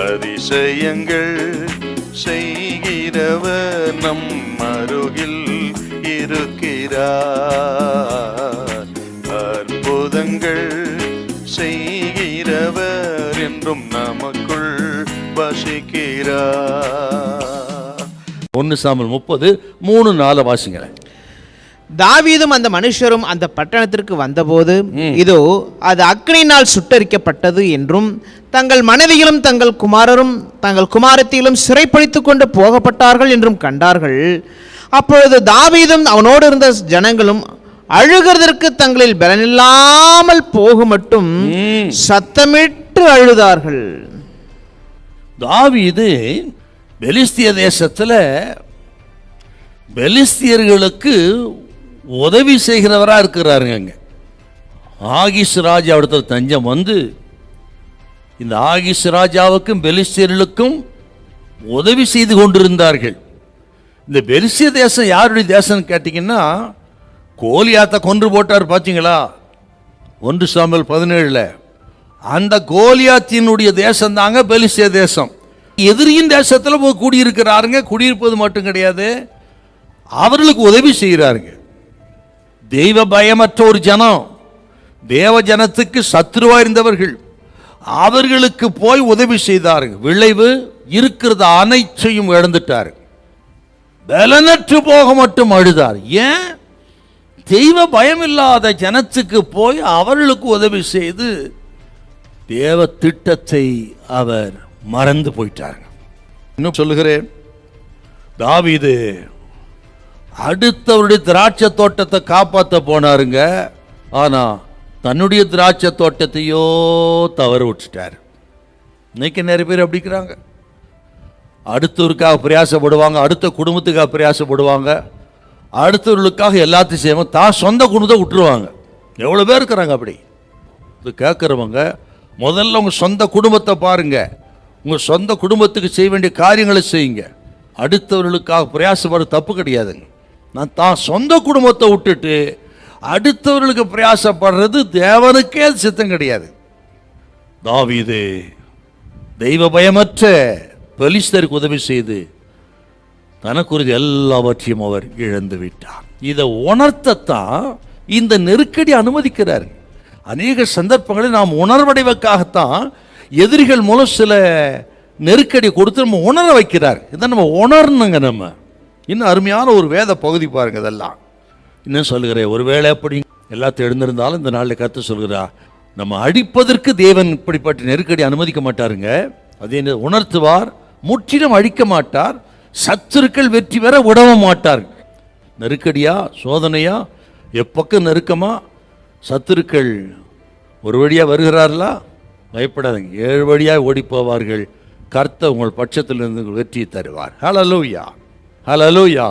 அதிசயங்கள் செய்கிறவர் நம் அருகில் இருக்கிறார். அற்புதங்கள் செய்கிறவர் என்றும் நமக்குள் வசிக்கிறார். 1 சாமுவேல் 30:3-4 வாசிங்களேன். தாவீதும் அந்த மனுஷரும் அந்த பட்டணத்திற்கு வந்தபோது இதோ அது அக்கினியினால் சுட்டரிக்கப்பட்டது என்றும் தங்கள் மனைவிகளும் தங்கள் குமாரரும் தங்கள் குமாரத்திகளும் சிறைப்படுத்திக் கொண்டு போகப்பட்டார்கள் என்றும் கண்டார்கள். அப்பொழுது தாவீதும் அவனோடு இருந்த ஜனங்களும் அழுகிறதற்கு தங்களில் பலனில்லாமல் போக மட்டும் சத்தமிட்டு அழுதார்கள். தாவீது பெலிஸ்திய தேசத்துல பெலிஸ்தியர்களுக்கு உதவி செய்கிறவரா இருக்கிறாருங்க. ஆகிஸ் ராஜா இடத்துல தஞ்சம் வந்து இந்த ஆகிஸ் ராஜாவுக்கும் பெலிஸ்தியர்களுக்கும் உதவி செய்து கொண்டிருந்தார்கள். இந்த பெலிஸ்திய தேசம் யாருடைய தேசம் கேட்டீங்கன்னா, கோலியாத்தை கொன்று போட்டார் பார்த்தீங்களா 1 சாமுவேல் 17. அந்த கோலியாத்தினுடைய தேசம் தாங்க பெலிஸ்திய தேசம். எதிரியின் தேசத்துல போய் குடியிருக்கிறாருங்க. குடியிருப்பது மட்டும் கிடையாது, அவர்களுக்கு உதவி செய்கிறாருங்க. தெய்வ பயமற்ற ஒரு ஜனம், தேவ ஜனத்துக்கு சத்ருவா இருந்தவர்கள், அவர்களுக்கு போய் உதவி செய்தாருங்க. விளைவு இருக்கிறது அனைத்தையும் இழந்துட்டாரு. பலனற்று போக மட்டும் அழுதார். ஏன்? தெய்வ பயம் இல்லாத ஜனத்துக்கு போய் அவர்களுக்கு உதவி செய்து தேவ திட்டத்தை அவர் மறந்து போயிட்டாருங்க. இன்னும் சொல்லுகிறேன், தாவீது அடுத்தவருடைய திராட்சை தோட்டத்தை காப்பாற்ற போனாருங்க. ஆனா தன்னுடைய திராட்சை தோட்டத்தையோ தவற விட்டுட்டார். இன்னைக்கு நிறைய பேர் அப்படிக்கிறாங்க. அடுத்தவருக்காக பிரயாசப்படுவாங்க, அடுத்த குடும்பத்துக்காக பிரயாசப்படுவாங்க, அடுத்தவர்களுக்காக எல்லாத்தையும் செய்வாங்க, தான் சொந்த குடும்பத்தை விட்டுருவாங்க. எவ்வளோ பேர் இருக்கிறாங்க அப்படி. இது கேட்குறவங்க முதல்ல உங்கள் சொந்த குடும்பத்தை பாருங்க. உங்கள் சொந்த குடும்பத்துக்கு செய்ய வேண்டிய காரியங்களை செய்யுங்க. அடுத்தவர்களுக்காக பிரயாசப்பட தப்பு கிடையாதுங்க. நான் தான் சொந்த குடும்பத்தை விட்டுட்டு அடுத்தவர்களுக்கு பிரயாசப்படுறது தேவனுக்கே சித்தம் கிடையாது. தாவீது தெய்வ பயமற்ற பெலிஸ்தருக்கு உதவி செய்து தனக்குரிய எல்லாவற்றையும் அவர் இழந்து விட்டார். இதை உணர்த்தத்தான் இந்த நெருக்கடி அனுமதிக்கிறார். அநேக சந்தர்ப்பங்களில் நாம் உணர்வடைவதற்காகத்தான் எதிரிகள் மூலம் சில நெருக்கடி கொடுத்து நம்ம உணர வைக்கிறார். இதை நம்ம உணரணுங்க. நம்ம இன்னும் அருமையான ஒரு வேத பகுதி பாருங்க. இதெல்லாம் இன்னும் சொல்லுகிறேன், ஒருவேளை அப்படி எல்லாத்தையும் எழுந்திருந்தாலும் இந்த நாளில் கருத்து சொல்கிறா, நம்ம அடிப்பதற்கு தேவன் இப்படிப்பட்ட நெருக்கடி அனுமதிக்க மாட்டாருங்க. அதை உணர்த்துவார். முற்றிலும் அழிக்க மாட்டார். சத்துருக்கள் வெற்றி பெற விடவ மாட்டார். நெருக்கடியா சோதனையா எப்பக்கம் நெருக்கமா சத்துருக்கள் ஒரு வழியா வருகிறார்களா, பயப்படாதீங்க, 7 வழியாக ஓடி போவார்கள். கர்த்தர் உங்கள் பட்சத்திலிருந்து வெற்றி தருவார். ஹல்லேலூயா, ஹல்லேலூயா.